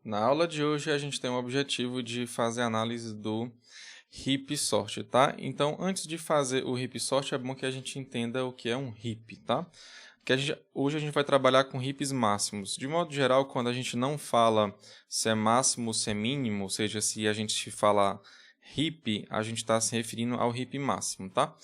Na aula de hoje a gente tem o objetivo de fazer a análise do heap sort, tá? Então, antes de fazer o heap sort, é bom que a gente entenda o que é um heap, tá? Hoje a gente vai trabalhar com heaps máximos. De modo geral, quando a gente não fala se é máximo ou se é mínimo, ou seja, se a gente fala heap, a gente está se referindo ao heap máximo, tá?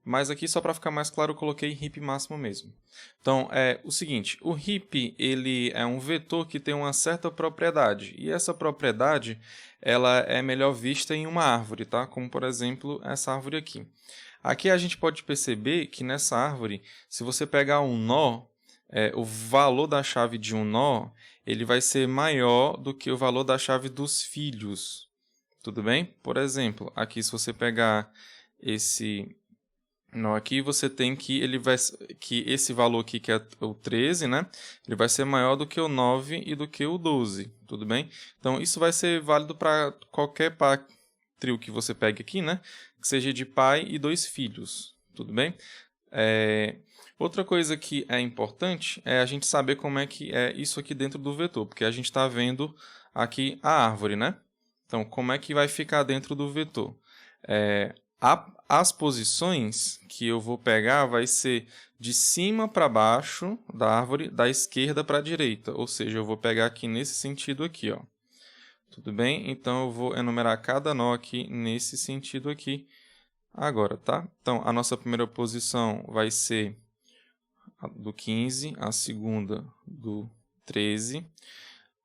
Mas aqui, só para ficar mais claro, eu coloquei heap máximo mesmo. Então, é o seguinte, o heap ele é um vetor que tem uma certa propriedade, e essa propriedade ela é melhor vista em uma árvore, tá? Como, por exemplo, essa árvore aqui. Aqui a gente pode perceber que nessa árvore, se você pegar um nó, o valor da chave de um nó ele vai ser maior do que o valor da chave dos filhos. Tudo bem? Por exemplo, aqui se você pegar esse nó aqui, você tem que que esse valor aqui, que é o 13, né? Ele vai ser maior do que o 9 e do que o 12, tudo bem? Então, isso vai ser válido para qualquer pátrio que você pegue aqui, né? Que seja de pai e dois filhos, tudo bem? Outra coisa que é importante é a gente saber como é que é isso aqui dentro do vetor, porque a gente está vendo aqui a árvore, né? Então, como é que vai ficar dentro do vetor? As posições que eu vou pegar vai ser de cima para baixo da árvore, da esquerda para a direita. Ou seja, eu vou pegar aqui nesse sentido aqui, ó. Tudo bem? Então, eu vou enumerar cada nó aqui nesse sentido aqui agora, tá? Então, a nossa primeira posição vai ser do 15, a segunda do 13,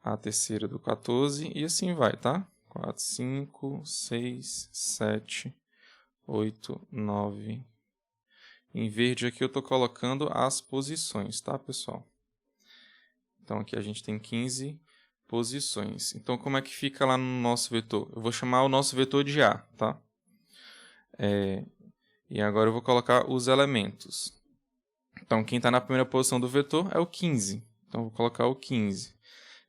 a terceira do 14 e assim vai, tá? 4, 5, 6, 7, 8, 9. Em verde aqui eu estou colocando as posições, tá, pessoal? Então aqui a gente tem 15 posições. Então como é que fica lá no nosso vetor? Eu vou chamar o nosso vetor de A, tá? E agora eu vou colocar os elementos. Então quem está na primeira posição do vetor é o 15. Então eu vou colocar o 15.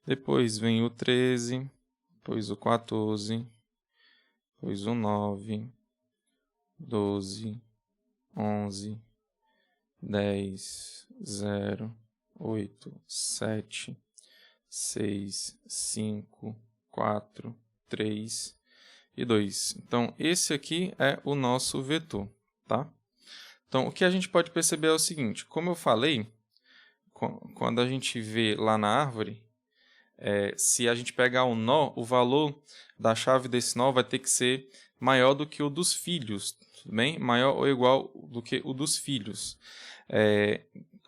Depois vem o 13, depois o 14, depois o 9, 12, 11, 10, 0, 8, 7, 6, 5, 4, 3 e 2. Então, esse aqui é o nosso vetor, tá? Então, o que a gente pode perceber é o seguinte, como eu falei, quando a gente vê lá na árvore, se a gente pegar um nó, o valor da chave desse nó vai ter que ser maior do que o dos filhos, tudo bem? Maior ou igual do que o dos filhos.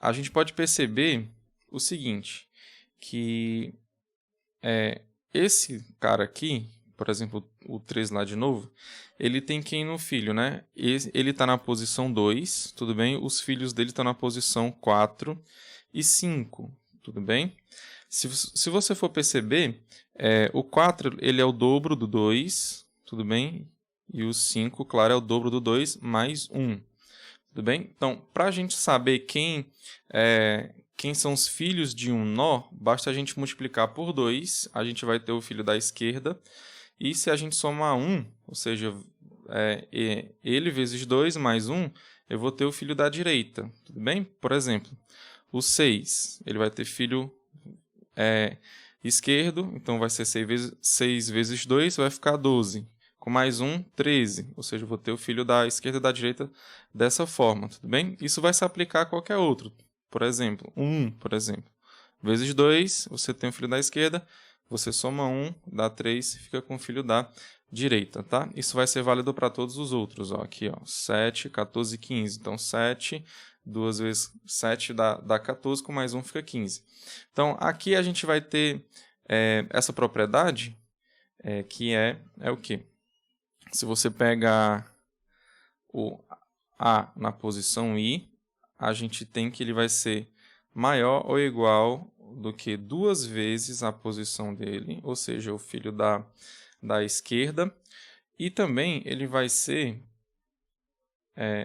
A gente pode perceber o seguinte, que esse cara aqui, por exemplo, o 3 lá de novo, ele tem quem no filho, né? Ele está na posição 2, tudo bem? Os filhos dele estão na posição 4 e 5, tudo bem? Se você for perceber, o 4 ele é o dobro do 2, tudo bem? E o 5, claro, é o dobro do 2 mais 1. Tudo bem? Então, para a gente saber quem são os filhos de um nó, basta a gente multiplicar por 2, a gente vai ter o filho da esquerda. E se a gente somar 1, ou seja, ele vezes 2 mais 1, eu vou ter o filho da direita. Tudo bem? Por exemplo, o 6, ele vai ter filho esquerdo, então vai ser 6 vezes 2, vai ficar 12. Com mais 1, 13. Ou seja, eu vou ter o filho da esquerda e da direita dessa forma, tudo bem? Isso vai se aplicar a qualquer outro. Por exemplo, 1, por exemplo. Vezes 2, você tem o filho da esquerda, você soma 1, dá 3, fica com o filho da direita, tá? Isso vai ser válido para todos os outros, ó. Aqui, ó, 7, 14 e 15. Então, 7, 2 vezes 7 dá 14, com mais 1 fica 15. Então, aqui a gente vai ter essa propriedade, que é o quê? Se você pega o A na posição I, a gente tem que ele vai ser maior ou igual do que 2 vezes a posição dele, ou seja, o filho da esquerda, e também ele vai ser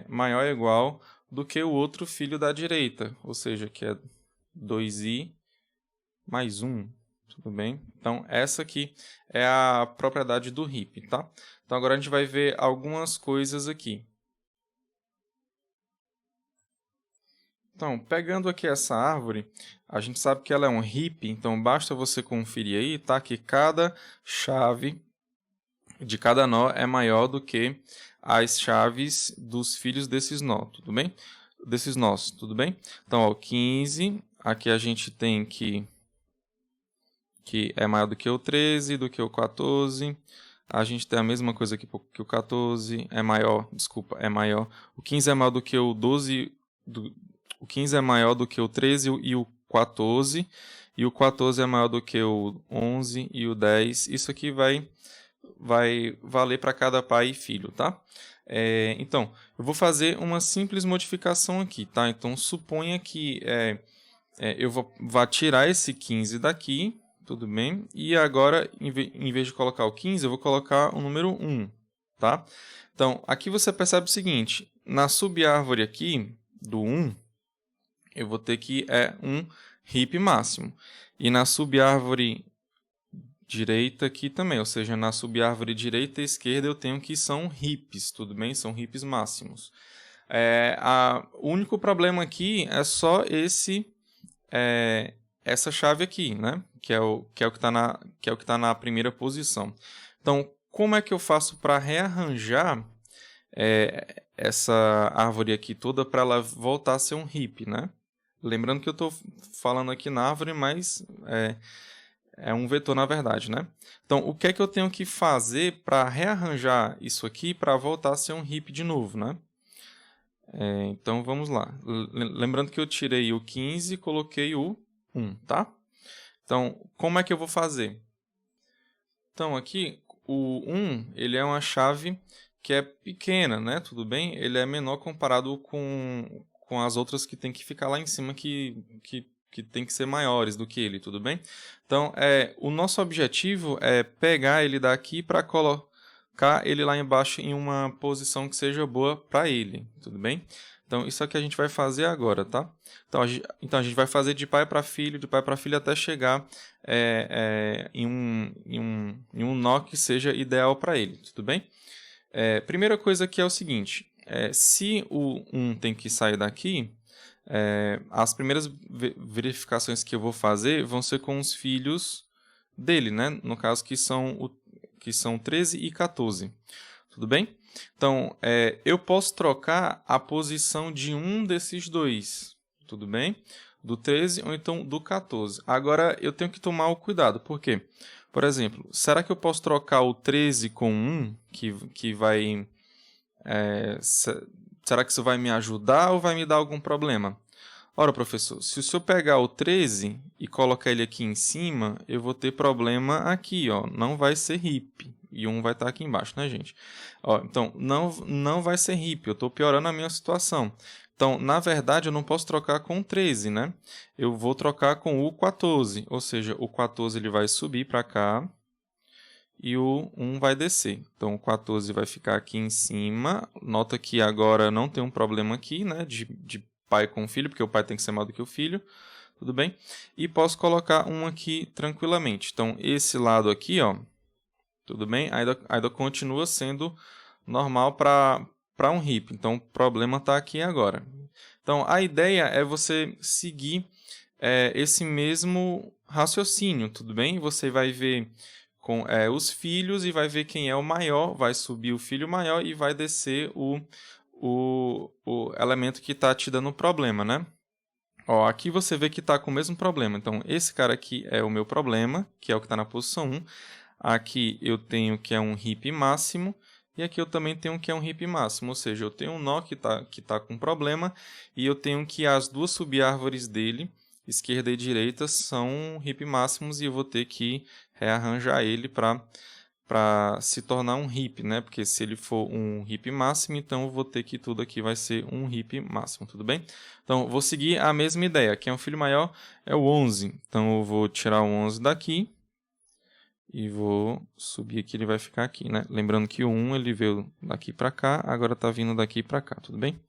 maior ou igual do que o outro filho da direita, ou seja, que é 2i mais 1. Tudo bem? Então, essa aqui é a propriedade do heap, tá? Então, agora a gente vai ver algumas coisas aqui. Então, pegando aqui essa árvore, a gente sabe que ela é um heap, então basta você conferir aí, tá? Que cada chave de cada nó é maior do que as chaves dos filhos desses nós, tudo bem? Desses nós, tudo bem? Então, ó, 15, aqui a gente tem que é maior do que o 13, do que o 14. A gente tem a mesma coisa aqui que o 14, é maior, desculpa, é maior. O 15 é maior do que o 12, o 15 é maior do que o 13 e o 14, e o 14 é maior do que o 11 e o 10. Isso aqui vai valer para cada pai e filho, tá? Então, eu vou fazer uma simples modificação aqui, tá? Então, suponha que eu vou tirar esse 15 daqui, tudo bem? E agora, em vez de colocar o 15, eu vou colocar o número 1, tá? Então, aqui você percebe o seguinte, na subárvore aqui, do 1, eu vou ter que um heap máximo. E na subárvore direita aqui também, ou seja, na subárvore direita e esquerda eu tenho que são heaps, tudo bem? São heaps máximos. O único problema aqui é só essa chave aqui, né? Que é o que está na primeira posição. Então, como é que eu faço para rearranjar essa árvore aqui toda para ela voltar a ser um heap, né? Lembrando que eu estou falando aqui na árvore, mas é um vetor na verdade, né? Então, o que é que eu tenho que fazer para rearranjar isso aqui para voltar a ser um heap de novo, né? Então, vamos lá. Lembrando que eu tirei o 15 e coloquei o 1, tá? Então, como é que eu vou fazer? Então, aqui, o 1, ele é uma chave que é pequena, né? Tudo bem? Ele é menor comparado com as outras que tem que ficar lá em cima, que tem que ser maiores do que ele, tudo bem? Então, o nosso objetivo é pegar ele daqui para colocar ele lá embaixo em uma posição que seja boa para ele, tudo bem? Então, isso aqui a gente vai fazer agora, tá? Então, a gente vai fazer de pai para filho, até chegar em um nó que seja ideal para ele, tudo bem? Primeira coisa aqui é o seguinte, se o 1 tem que sair daqui, as primeiras verificações que eu vou fazer vão ser com os filhos dele, né? No caso, que são 13 e 14. Tudo bem? Então, eu posso trocar a posição de um desses dois. Tudo bem? Do 13 ou então do 14. Agora, eu tenho que tomar o cuidado. Por quê? Por exemplo, será que eu posso trocar o 13 com 1, que vai... será que isso vai me ajudar ou vai me dar algum problema? Ora, professor, se o senhor pegar o 13 e colocar ele aqui em cima, eu vou ter problema aqui, ó. Não vai ser heap. E 1 vai estar aqui embaixo, né, gente? Ó, então, não vai ser heap. Eu estou piorando a minha situação. Então, na verdade, eu não posso trocar com o 13, né? Eu vou trocar com o 14. Ou seja, o 14 ele vai subir para cá e o 1 vai descer. Então, o 14 vai ficar aqui em cima. Nota que agora não tem um problema aqui, né? De pai com filho, porque o pai tem que ser maior do que o filho. Tudo bem? E posso colocar um aqui tranquilamente. Então, esse lado aqui, ó, tudo bem? Ainda continua sendo normal para um heap. Então, o problema está aqui agora. Então, a ideia é você seguir esse mesmo raciocínio, tudo bem? Você vai ver com os filhos e vai ver quem é o maior, vai subir o filho maior e vai descer o elemento que está te dando problema, né? Ó, aqui você vê que está com o mesmo problema. Então, esse cara aqui é o meu problema, que é o que está na posição 1. Aqui eu tenho que é um heap máximo. E aqui eu também tenho que é um heap máximo. Ou seja, eu tenho um nó que tá com problema. E eu tenho que as duas subárvores dele, esquerda e direita, são heap máximos. E eu vou ter que rearranjar ele para se tornar um heap, né? Porque se ele for um heap máximo, então eu vou ter que tudo aqui vai ser um heap máximo, tudo bem? Então, vou seguir a mesma ideia. Quem é o filho maior é o 11. Então, eu vou tirar o 11 daqui e vou subir aqui, ele vai ficar aqui, né? Lembrando que o 1 ele veio daqui para cá, agora está vindo daqui para cá, tudo bem?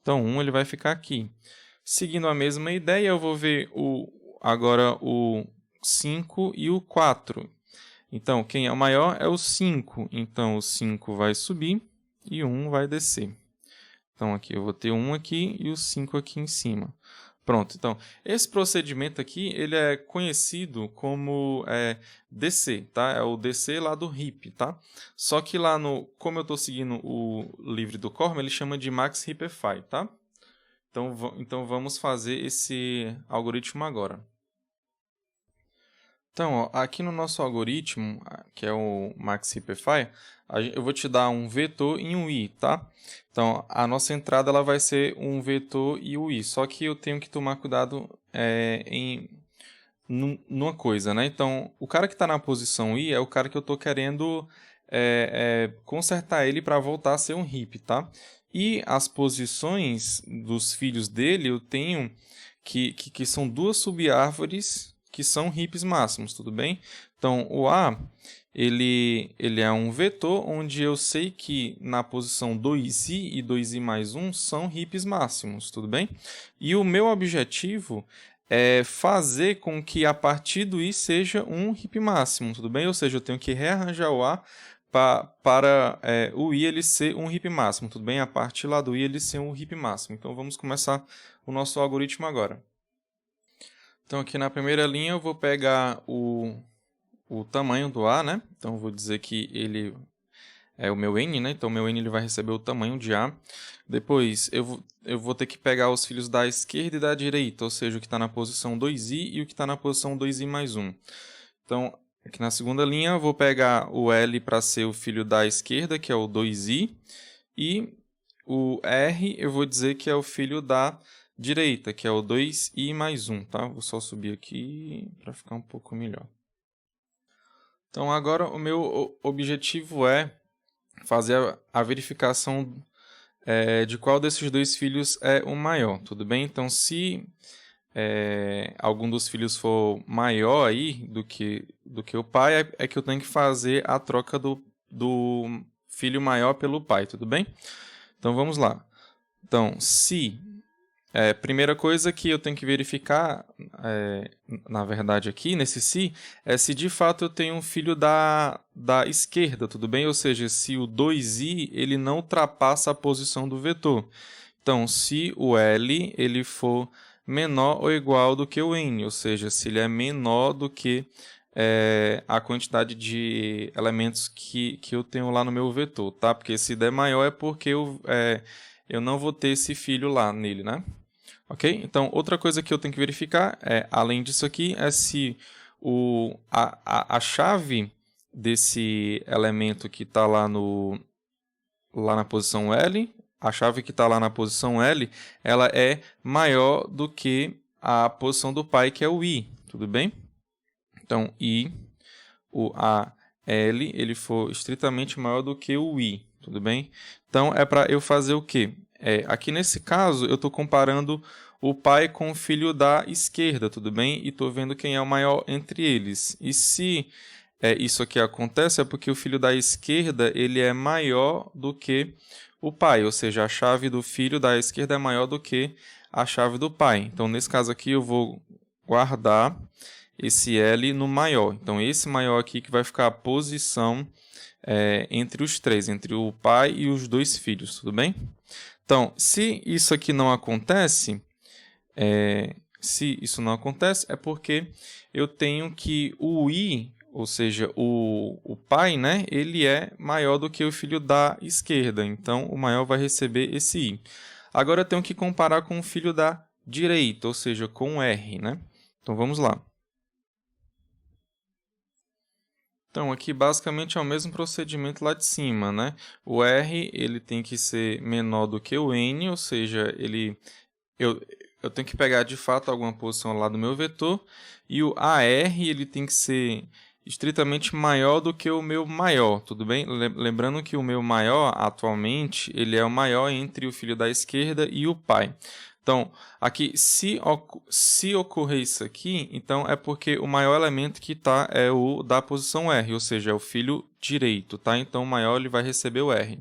Então, o 1 ele vai ficar aqui. Seguindo a mesma ideia, eu vou ver agora o 5 e o 4. Então, quem é o maior é o 5. Então, o 5 vai subir e o 1 vai descer. Então, aqui eu vou ter 1 aqui e o 5 aqui em cima. Pronto, então, esse procedimento aqui, ele é conhecido como DC, tá? É o DC lá do heap, tá? Só que lá como eu estou seguindo o livre do Corme, ele chama de Max Heapify, tá? Então vamos fazer esse algoritmo agora. Então, ó, aqui no nosso algoritmo, que é o Max Heapify, eu vou te dar um vetor e um i, tá? Então, a nossa entrada ela vai ser um vetor e o i, só que eu tenho que tomar cuidado numa coisa, né? Então, o cara que está na posição i é o cara que eu estou querendo consertar ele para voltar a ser um heap, tá? E as posições dos filhos dele eu tenho que são duas subárvores que são heaps máximos, tudo bem? Então, o A, ele é um vetor onde eu sei que na posição 2i e 2i mais 1 são heaps máximos, tudo bem? E o meu objetivo é fazer com que a partir do i seja um heap máximo, tudo bem? Ou seja, eu tenho que rearranjar o A para o i ele ser um heap máximo, tudo bem? A partir lá do i ele ser um heap máximo. Então, vamos começar o nosso algoritmo agora. Então, aqui na primeira linha eu vou pegar o tamanho do A, né? Então, eu vou dizer que ele é o meu N, né? Então, o meu N ele vai receber o tamanho de A. Depois, eu vou ter que pegar os filhos da esquerda e da direita, ou seja, o que está na posição 2i e o que está na posição 2i mais 1. Então, aqui na segunda linha eu vou pegar o L para ser o filho da esquerda, que é o 2i, e o R eu vou dizer que é o filho da direita, que é o 2i mais 1, tá? Vou só subir aqui para ficar um pouco melhor. Então, agora o meu objetivo é fazer a verificação de qual desses dois filhos é o maior, tudo bem? Então, se algum dos filhos for maior aí do que o pai, é que eu tenho que fazer a troca do filho maior pelo pai, tudo bem? Então, vamos lá. Então, se... primeira coisa que eu tenho que verificar, na verdade aqui, nesse se, é se de fato eu tenho um filho da esquerda, tudo bem? Ou seja, se o 2i ele não ultrapassa a posição do vetor. Então, se o L ele for menor ou igual do que o N, ou seja, se ele é menor do que a quantidade de elementos que eu tenho lá no meu vetor, tá? Porque se der maior é porque eu não vou ter esse filho lá nele, né? Ok? Então, outra coisa que eu tenho que verificar, além disso aqui, é se a chave desse elemento que está lá na posição L, a chave que está lá na posição L, ela é maior do que a posição do pai, que é o I, tudo bem? Então, o AL, ele for estritamente maior do que o I, tudo bem? Então, é para eu fazer o quê? Aqui nesse caso, eu estou comparando o pai com o filho da esquerda, tudo bem? E estou vendo quem é o maior entre eles. E se isso aqui acontece, é porque o filho da esquerda ele é maior do que o pai, ou seja, a chave do filho da esquerda é maior do que a chave do pai. Então, nesse caso aqui, eu vou guardar esse L no maior. Então, esse maior aqui que vai ficar a posição entre os três, entre o pai e os dois filhos, tudo bem? Então, se isso aqui não acontece, é porque eu tenho que o I, ou seja, o pai, né, ele é maior do que o filho da esquerda. Então, o maior vai receber esse I. Agora, eu tenho que comparar com o filho da direita, ou seja, com o R, né? Então, vamos lá. Então, aqui basicamente é o mesmo procedimento lá de cima, né? O R ele tem que ser menor do que o N, ou seja, eu tenho que pegar de fato alguma posição lá do meu vetor, e o AR ele tem que ser estritamente maior do que o meu maior, tudo bem? Lembrando que o meu maior, atualmente, ele é o maior entre o filho da esquerda e o pai. Então, aqui, se ocorrer isso aqui, então é porque o maior elemento que está é o da posição R, ou seja, é o filho direito, tá? Então, o maior ele vai receber o R.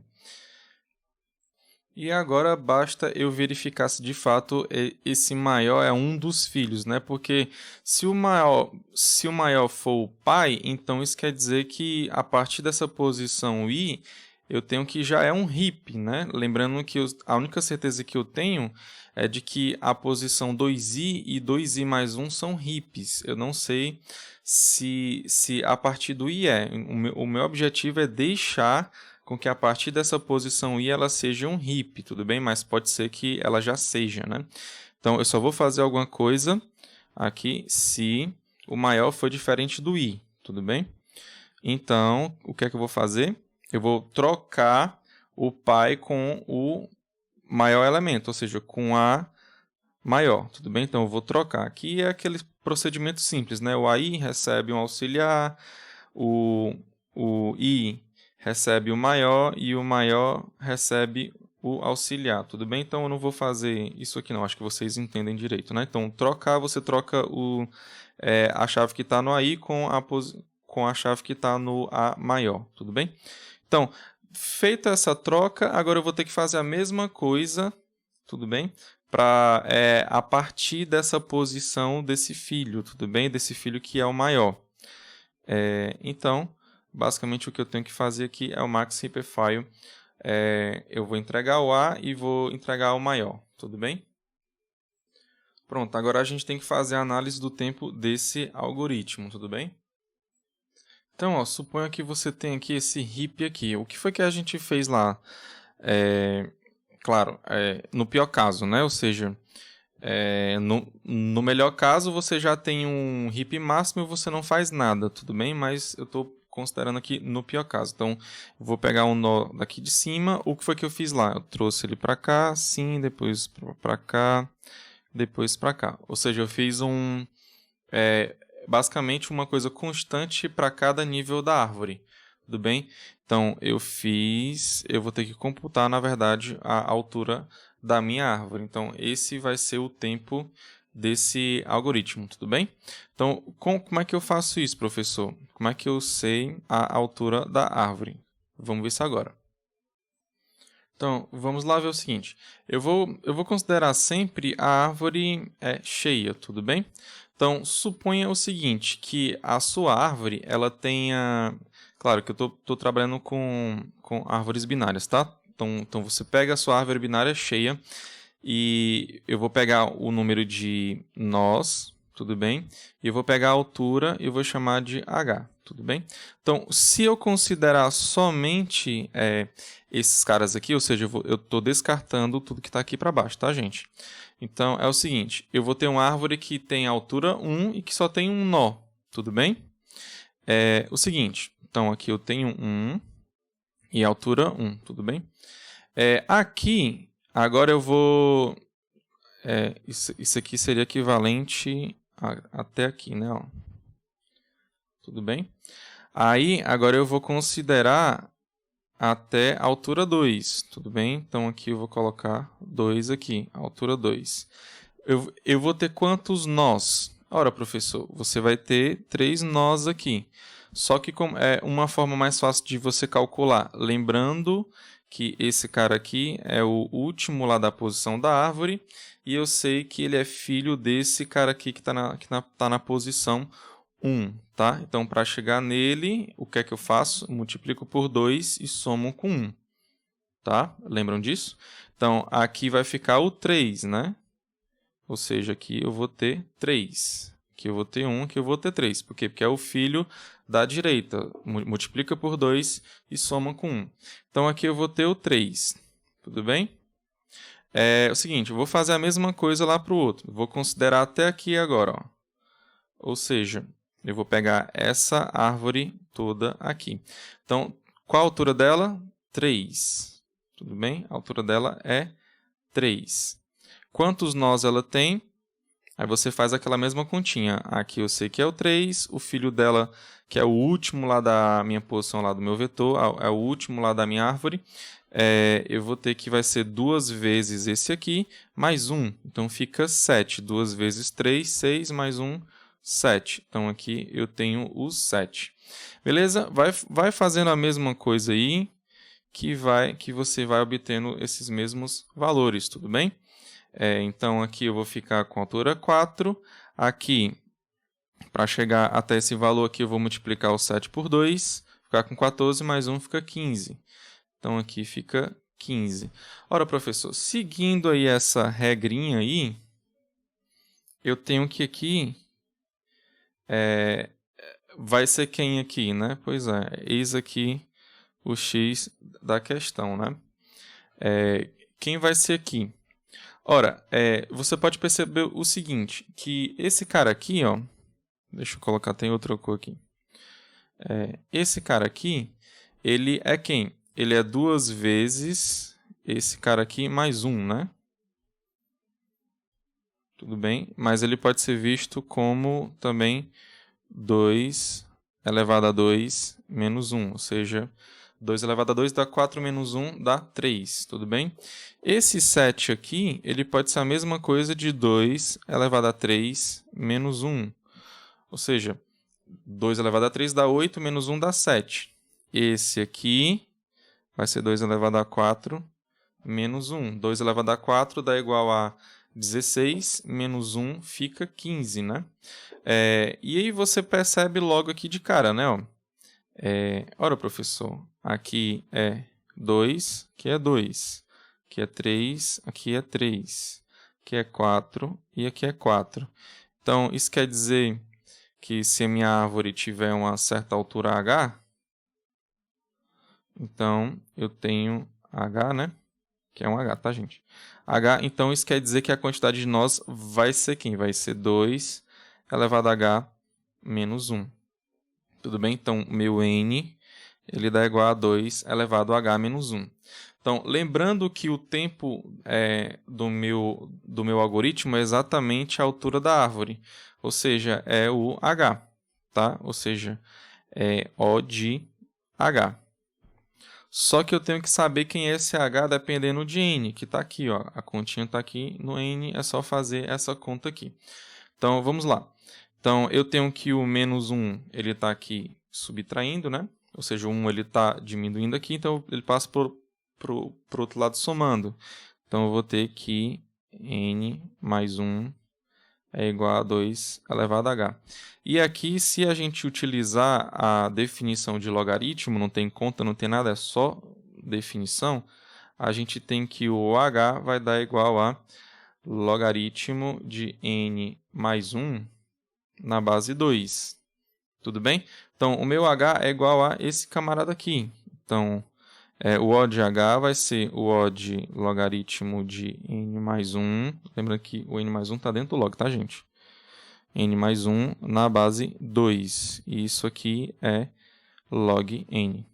E agora basta eu verificar se de fato esse maior é um dos filhos, né? Porque se o maior for o pai, então isso quer dizer que a partir dessa posição I, eu tenho que já é um heap, né? Lembrando que a única certeza que eu tenho é de que a posição 2i e 2i mais 1 são heaps. Eu não sei se a partir do i é. O meu objetivo é deixar com que a partir dessa posição i ela seja um heap, tudo bem? Mas pode ser que ela já seja, né? Então, eu só vou fazer alguma coisa aqui se o maior for diferente do i, tudo bem? Então, o que é que eu vou fazer? Eu vou trocar o pai com o maior elemento, ou seja, com a maior, tudo bem? Então, eu vou trocar. Aqui é aquele procedimento simples, né? O AI recebe um auxiliar, o I recebe o maior e o maior recebe o auxiliar, tudo bem? Então, eu não vou fazer isso aqui não, acho que vocês entendem direito, né? Então, trocar, você troca a chave que está no AI com a chave que está no A maior, tudo bem? Então, feita essa troca, agora eu vou ter que fazer a mesma coisa, tudo bem? Para a partir dessa posição desse filho, tudo bem? Desse filho que é o maior. Então, basicamente o que eu tenho que fazer aqui é o max heapfile. Eu vou entregar o A e vou entregar o maior, tudo bem? Pronto, agora a gente tem que fazer a análise do tempo desse algoritmo, tudo bem? Então, ó, suponha que você tem aqui esse heap aqui. O que foi que a gente fez lá? Claro, no pior caso, né? Ou seja, no melhor caso, você já tem um heap máximo e você não faz nada, tudo bem? Mas eu estou considerando aqui no pior caso. Então, eu vou pegar um nó daqui de cima. O que foi que eu fiz lá? Eu trouxe ele para cá, sim, depois para cá, depois para cá. Ou seja, eu fiz basicamente uma coisa constante para cada nível da árvore, tudo bem? Então, eu vou ter que computar, na verdade, a altura da minha árvore. Então, esse vai ser o tempo desse algoritmo, tudo bem? Então, como é que eu faço isso, professor? Como é que eu sei a altura da árvore? Vamos ver isso agora. Então, vamos lá ver o seguinte. Eu vou considerar sempre a árvore cheia, tudo bem? Então, suponha o seguinte, que a sua árvore, ela tenha... Claro que eu estou trabalhando com árvores binárias, tá? Então, você pega a sua árvore binária cheia e eu vou pegar o número de nós, tudo bem? E eu vou pegar a altura e eu vou chamar de h, tudo bem? Então, se eu considerar somente esses caras aqui, ou seja, eu estou descartando tudo que está aqui para baixo, tá, gente? Então, é o seguinte, eu vou ter uma árvore que tem altura 1 e que só tem um nó, tudo bem? O seguinte, então aqui eu tenho 1 e altura 1, tudo bem? Aqui, agora eu vou... isso aqui seria equivalente até aqui, né? Ó. Tudo bem? Aí, agora eu vou considerar até a altura 2, tudo bem? Então, aqui eu vou colocar 2 aqui, altura 2. Eu vou ter quantos nós? Ora, professor, você vai ter 3 nós aqui. Só que é uma forma mais fácil de você calcular, lembrando que esse cara aqui é o último lá da posição da árvore, e eu sei que ele é filho desse cara aqui que está na posição 1, tá? Então, para chegar nele, o que é que eu faço? Multiplico por 2 e somo com 1, tá? Lembram disso? Então, aqui vai ficar o 3, né? Ou seja, aqui eu vou ter 3. Aqui eu vou ter 1, aqui eu vou ter 3. Por quê? Porque é o filho da direita. Multiplica por 2 e soma com 1. Então, aqui eu vou ter o 3. Tudo bem? É o seguinte, eu vou fazer a mesma coisa lá para o outro. Vou considerar até aqui agora. Ó. Ou seja, eu vou pegar essa árvore toda aqui. Então, qual a altura dela? 3. Tudo bem? A altura dela é 3. Quantos nós ela tem? Aí você faz aquela mesma continha. Aqui eu sei que é o 3, o filho dela, que é o último lá da minha posição lá do meu vetor, é o último lá da minha árvore. Eu vou ter que vai ser 2 vezes esse aqui, mais 1. Então, fica 7. 2 vezes 3, 6, mais 1, 7. Então, aqui eu tenho o 7. Beleza? Vai fazendo a mesma coisa aí, que você vai obtendo esses mesmos valores, tudo bem? Então, aqui eu vou ficar com a altura 4. Aqui, para chegar até esse valor aqui, eu vou multiplicar o 7 por 2. Ficar com 14, mais 1 fica 15. Então, aqui fica 15. Ora, professor, seguindo aí essa regrinha aí, eu tenho que aqui... vai ser quem aqui, né? Pois é, eis aqui o x da questão, né? Quem vai ser aqui? Ora, você pode perceber o seguinte, que esse cara aqui, ó, deixa eu colocar, tem outra cor aqui. Esse cara aqui, ele é quem? Ele é 2 vezes esse cara aqui mais 1, né? Tudo bem? Mas ele pode ser visto como também 2 elevado a 2 menos 1, ou seja, 2 elevado a 2 dá 4 menos 1 dá 3, tudo bem? Esse 7 aqui, ele pode ser a mesma coisa de 2 elevado a 3 menos 1, ou seja, 2 elevado a 3 dá 8, menos 1 dá 7. Esse aqui vai ser 2 elevado a 4 menos 1. 2 elevado a 4 dá igual a 16, menos 1 fica 15, né? E aí você percebe logo aqui de cara, né? Ora, professor, aqui é 2, aqui é 2. Aqui é 3, aqui é 3. Aqui é 4 e aqui é 4. Então, isso quer dizer que se a minha árvore tiver uma certa altura h, então eu tenho h, né? Que é um h, tá, gente? H, então isso quer dizer que a quantidade de nós vai ser quem? Vai ser 2 elevado a h menos 1. Tudo bem? Então, meu n, ele dá igual a 2 elevado a h menos 1. Então, lembrando que o tempo do meu algoritmo é exatamente a altura da árvore. Ou seja, é o h, tá? Ou seja, é O de h. Só que eu tenho que saber quem é esse h dependendo de n, que está aqui, ó. A continha está aqui no n, é só fazer essa conta aqui. Então, vamos lá. Então, eu tenho que o menos 1 ele está aqui subtraindo, né? Ou seja, o 1 está diminuindo aqui, então ele passa para o outro lado somando. Então, eu vou ter que n mais 1 é igual a 2 elevado a h. E aqui, se a gente utilizar a definição de logaritmo, não tem conta, não tem nada, é só definição, a gente tem que o h vai dar igual a logaritmo de n mais 1 na base 2. Tudo bem? Então, o meu h é igual a esse camarada aqui. Então, o O de h vai ser o O de logaritmo de n mais 1. Lembrando que o n mais 1 está dentro do log, tá, gente? N mais 1 na base 2. E isso aqui é log n.